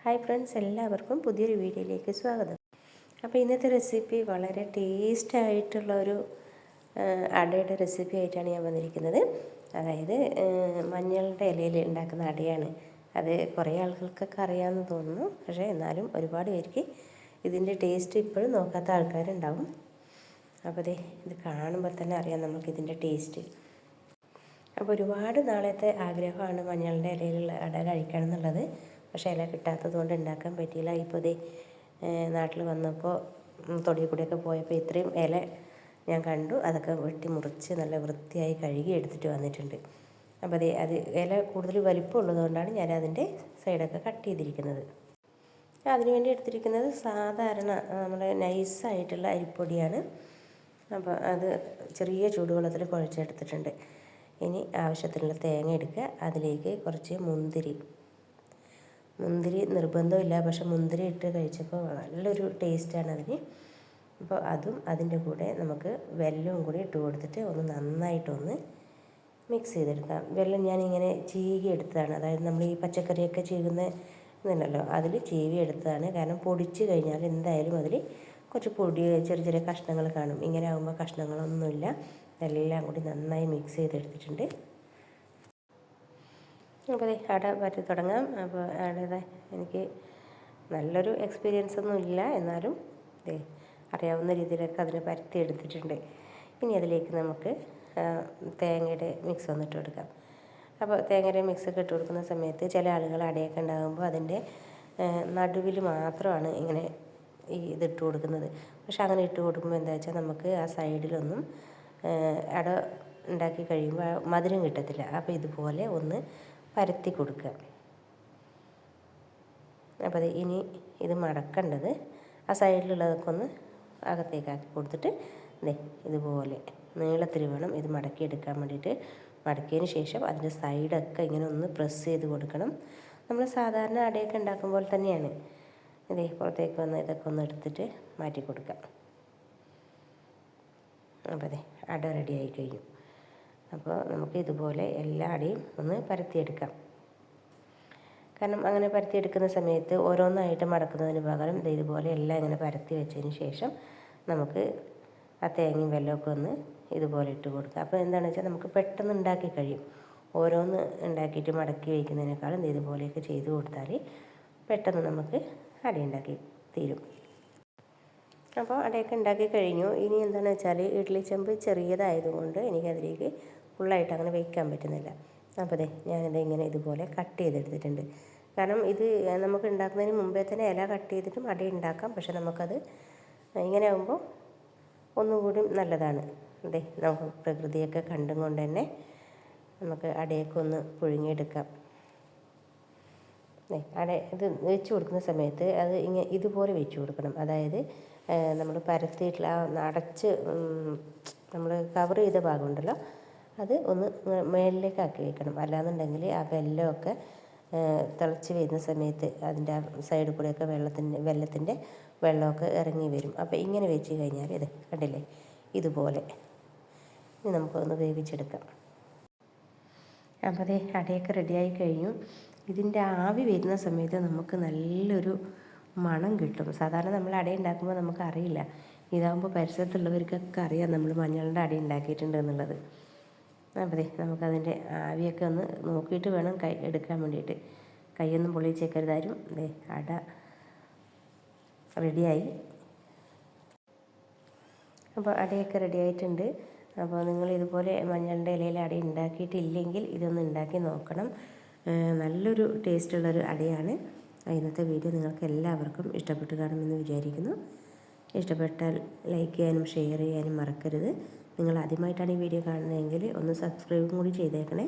Hi friends, എല്ലാവർക്കും പുതിയൊരു വീഡിയോയിലേക്ക് സ്വാഗതം. അപ്പോൾ ഇന്നത്തെ റെസിപ്പി വളരെ ടേസ്റ്റായിട്ടുള്ളൊരു അടയുടെ റെസിപ്പി ആയിട്ടാണ് ഞാൻ വന്നിരിക്കുന്നത്. അതായത് മഞ്ഞളുടെ ഇലയിൽ ഉണ്ടാക്കുന്ന അടയാണ്. അത് കുറേ ആളുകൾക്കൊക്കെ അറിയാമെന്ന് തോന്നുന്നു. പക്ഷേ എന്നാലും ഒരുപാട് പേർക്ക് ഇതിൻ്റെ ടേസ്റ്റ് ഇപ്പോഴും നോക്കാത്ത ആൾക്കാരുണ്ടാവും. അപ്പോൾ ഇത് കാണുമ്പോൾ തന്നെ അറിയാം നമുക്കിതിൻ്റെ ടേസ്റ്റ്. അപ്പോൾ ഒരുപാട് നാളത്തെ ആഗ്രഹമാണ് മഞ്ഞളുടെ ഇലയിലുള്ള അട കഴിക്കണം എന്നുള്ളത്. പക്ഷേ ഇല കിട്ടാത്തത് കൊണ്ട് ഉണ്ടാക്കാൻ പറ്റിയില്ല. ഇപ്പോൾ നാട്ടിൽ വന്നപ്പോൾ തൊടിയിൽ കൂടെയൊക്കെ പോയപ്പോൾ ഇത്രയും ഇല ഞാൻ കണ്ടു. അതൊക്കെ വെട്ടി മുറിച്ച് നല്ല വൃത്തിയായി കഴുകി എടുത്തിട്ട് വന്നിട്ടുണ്ട്. അപ്പോൾ അത് ഇല കൂടുതൽ വലിപ്പമുള്ളതുകൊണ്ടാണ് ഞാൻ അതിൻ്റെ സൈഡൊക്കെ കട്ട് ചെയ്തിരിക്കുന്നത്. അതിനുവേണ്ടി എടുത്തിരിക്കുന്നത് സാധാരണ നമ്മുടെ നൈസായിട്ടുള്ള അരിപ്പൊടിയാണ്. അപ്പോൾ അത് ചെറിയ ചൂടുവെള്ളത്തിൽ കുഴച്ചെടുത്തിട്ടുണ്ട്. ഇനി ആവശ്യത്തിനുള്ള തേങ്ങ എടുക്കുക. അതിലേക്ക് കുറച്ച് മുന്തിരി നിർബന്ധമില്ല, പക്ഷെ മുന്തിരി ഇട്ട് കഴിച്ചപ്പോൾ നല്ലൊരു ടേസ്റ്റാണ് അതിന്. അപ്പോൾ അതും അതിൻ്റെ കൂടെ നമുക്ക് വെല്ലവും കൂടി ഇട്ട് കൊടുത്തിട്ട് നന്നായിട്ടൊന്ന് മിക്സ് ചെയ്തെടുക്കാം. വെല്ലം ഞാനിങ്ങനെ ചീകി എടുത്തതാണ്. അതായത് നമ്മൾ ഈ പച്ചക്കറിയൊക്കെ ചീകുന്ന ഇതുണ്ടല്ലോ, അതിൽ ചീവി എടുത്തതാണ്. കാരണം പൊടിച്ച് കഴിഞ്ഞാൽ എന്തായാലും അതിൽ കുറച്ച് പൊടി ചെറിയ ചെറിയ കഷ്ണങ്ങൾ കാണും. ഇങ്ങനെ ആകുമ്പോൾ കഷ്ണങ്ങളൊന്നുമില്ല. എല്ലാം കൂടി നന്നായി മിക്സ് ചെയ്തെടുത്തിട്ടുണ്ട്. അപ്പോൾ അട പറ്റി തുടങ്ങാം. അപ്പോൾ അടയുടെ എനിക്ക് നല്ലൊരു എക്സ്പീരിയൻസ് ഒന്നും ഇല്ല, എന്നാലും അറിയാവുന്ന രീതിയിലൊക്കെ അതിനെ പരത്തി എടുത്തിട്ടുണ്ട്. ഇനി അതിലേക്ക് നമുക്ക് തേങ്ങയുടെ മിക്സ് ഒന്നിട്ട് കൊടുക്കാം. അപ്പോൾ തേങ്ങയുടെ മിക്സൊക്കെ ഇട്ട് കൊടുക്കുന്ന സമയത്ത് ചില ആളുകൾ അടയൊക്കെ ഉണ്ടാകുമ്പോൾ അതിൻ്റെ നടുവിൽ മാത്രമാണ് ഇങ്ങനെ ഇതിട്ട് കൊടുക്കുന്നത്. പക്ഷെ അങ്ങനെ ഇട്ട് കൊടുക്കുമ്പോൾ എന്താ വെച്ചാൽ നമുക്ക് ആ സൈഡിലൊന്നും അട ഉണ്ടാക്കി കഴിയുമ്പോൾ മധുരം കിട്ടത്തില്ല. അപ്പോൾ ഇതുപോലെ ഒന്ന് പരത്തി കൊടുക്കുക. അപ്പോൾ ഇനി ഇത് മടക്കേണ്ടത് ആ സൈഡിലുള്ളതൊക്കെ ഒന്ന് അകത്തേക്കാക്കി കൊടുത്തിട്ട് ഇതുപോലെ നീളത്തിൽ വേണം ഇത് മടക്കിയെടുക്കാൻ വേണ്ടിയിട്ട്. മടക്കിയതിന് ശേഷം അതിൻ്റെ സൈഡൊക്കെ ഇങ്ങനെ ഒന്ന് പ്രസ് ചെയ്ത് കൊടുക്കണം. നമ്മൾ സാധാരണ അടയൊക്കെ ഉണ്ടാക്കുമ്പോൾ തന്നെയാണ്. പുറത്തേക്ക് വന്ന് ഇതൊക്കെ ഒന്ന് എടുത്തിട്ട് മാറ്റി കൊടുക്കാം. അപ്പോൾ അട റെഡിയായി കഴിഞ്ഞു. അപ്പോൾ നമുക്ക് ഇതുപോലെ എല്ലാ അടയും ഒന്ന് പരത്തിയെടുക്കാം. കാരണം അങ്ങനെ പരത്തിയെടുക്കുന്ന സമയത്ത് ഓരോന്നായിട്ട് മടക്കുന്നതിന് പകരം ഇതുപോലെ എല്ലാം ഇങ്ങനെ പരത്തി വെച്ചതിന് ശേഷം നമുക്ക് ആ തേങ്ങയും വെല്ലമൊക്കെ ഒന്ന് ഇതുപോലെ ഇട്ട് കൊടുക്കുക. അപ്പോൾ എന്താണെന്ന് വെച്ചാൽ നമുക്ക് പെട്ടെന്ന് ഉണ്ടാക്കി കഴിയും. ഓരോന്ന് ഉണ്ടാക്കിയിട്ട് മടക്കി വയ്ക്കുന്നതിനേക്കാളും ഇതുപോലെയൊക്കെ ചെയ്ത് കൊടുത്താൽ പെട്ടെന്ന് നമുക്ക് അട ഉണ്ടാക്കി തീരും. അപ്പോൾ അടയൊക്കെ ഉണ്ടാക്കി കഴിഞ്ഞു. ഇനി എന്താണെന്ന് വെച്ചാൽ ഇഡ്ഡലി ചെമ്പ് ചെറിയതായതുകൊണ്ട് എനിക്കതിലേക്ക് ഫുള്ളായിട്ട് അങ്ങനെ വയ്ക്കാൻ പറ്റുന്നില്ല. അപ്പോൾ ഞാനിത് ഇങ്ങനെ ഇതുപോലെ കട്ട് ചെയ്തെടുത്തിട്ടുണ്ട്. കാരണം ഇത് നമുക്ക് ഉണ്ടാക്കുന്നതിന് മുമ്പേ തന്നെ ഇല കട്ട് ചെയ്തിട്ടും അട ഉണ്ടാക്കാം. പക്ഷെ നമുക്കത് ഇങ്ങനെ ആകുമ്പോൾ ഒന്നുകൂടി നല്ലതാണ്. നമുക്ക് പ്രകൃതിയൊക്കെ കണ്ടും കൊണ്ട് തന്നെ നമുക്ക് അടയൊക്കെ ഒന്ന് പുഴുങ്ങിയെടുക്കാം. അട ഇത് വെച്ച് കൊടുക്കുന്ന സമയത്ത് അത് ഇതുപോലെ വെച്ച് കൊടുക്കണം. അതായത് നമ്മൾ പരത്തിയിട്ടുള്ള അടച്ച് നമ്മൾ കവർ ചെയ്ത ഭാഗമുണ്ടല്ലോ, അത് ഒന്ന് മേളിലേക്കാക്കി വെക്കണം. അല്ലാന്നുണ്ടെങ്കിൽ ആ വെല്ലമൊക്കെ തിളച്ച് വരുന്ന സമയത്ത് അതിൻ്റെ സൈഡിൽ കൂടെയൊക്കെ വെള്ളത്തിൻ്റെ വെള്ളമൊക്കെ ഇറങ്ങി വരും. അപ്പോൾ ഇങ്ങനെ വെച്ച് കഴിഞ്ഞാൽ കണ്ടില്ലേ, ഇതുപോലെ ഇനി നമുക്കൊന്ന് വേവിച്ചെടുക്കാം. അപ്പോൾ അടയൊക്കെ റെഡിയായി കഴിഞ്ഞു. ഇതിൻ്റെ ആവി വരുന്ന സമയത്ത് നമുക്ക് നല്ലൊരു മണം കിട്ടും. സാധാരണ നമ്മൾ അട ഉണ്ടാക്കുമ്പോൾ നമുക്കറിയില്ല. ഇതാകുമ്പോൾ പരിസരത്തുള്ളവർക്കൊക്കെ അറിയാം നമ്മൾ മഞ്ഞളുടെ അട ഉണ്ടാക്കിയിട്ടുണ്ട് എന്നുള്ളത്. അപ്പോൾ നമുക്കതിൻ്റെ ആവിയൊക്കെ ഒന്ന് നോക്കിയിട്ട് വേണം എടുക്കാൻ വേണ്ടിയിട്ട്. കൈയൊന്നും പൊള്ളിച്ചേക്കരുതാരും. അട റെഡിയായി. അപ്പോൾ അടയൊക്കെ റെഡിയായിട്ടുണ്ട്. അപ്പോൾ നിങ്ങൾ ഇതുപോലെ മഞ്ഞളുടെ ഇലയിൽ അട ഉണ്ടാക്കിയിട്ടില്ലെങ്കിൽ ഇതൊന്ന് ഉണ്ടാക്കി നോക്കണം. നല്ലൊരു ടേസ്റ്റുള്ളൊരു അടയാണ്. ഇന്നത്തെ വീഡിയോ നിങ്ങൾക്ക് എല്ലാവർക്കും ഇഷ്ടപ്പെട്ട് കാണുമെന്ന് വിചാരിക്കുന്നു. ഇഷ്ടപ്പെട്ടാൽ ലൈക്ക് ചെയ്യാനും ഷെയർ ചെയ്യാനും മറക്കരുത്. നിങ്ങൾ ആദ്യമായിട്ടാണ് ഈ വീഡിയോ കാണുന്നതെങ്കിൽ ഒന്ന് സബ്സ്ക്രൈബും കൂടി ചെയ്തേക്കണേ.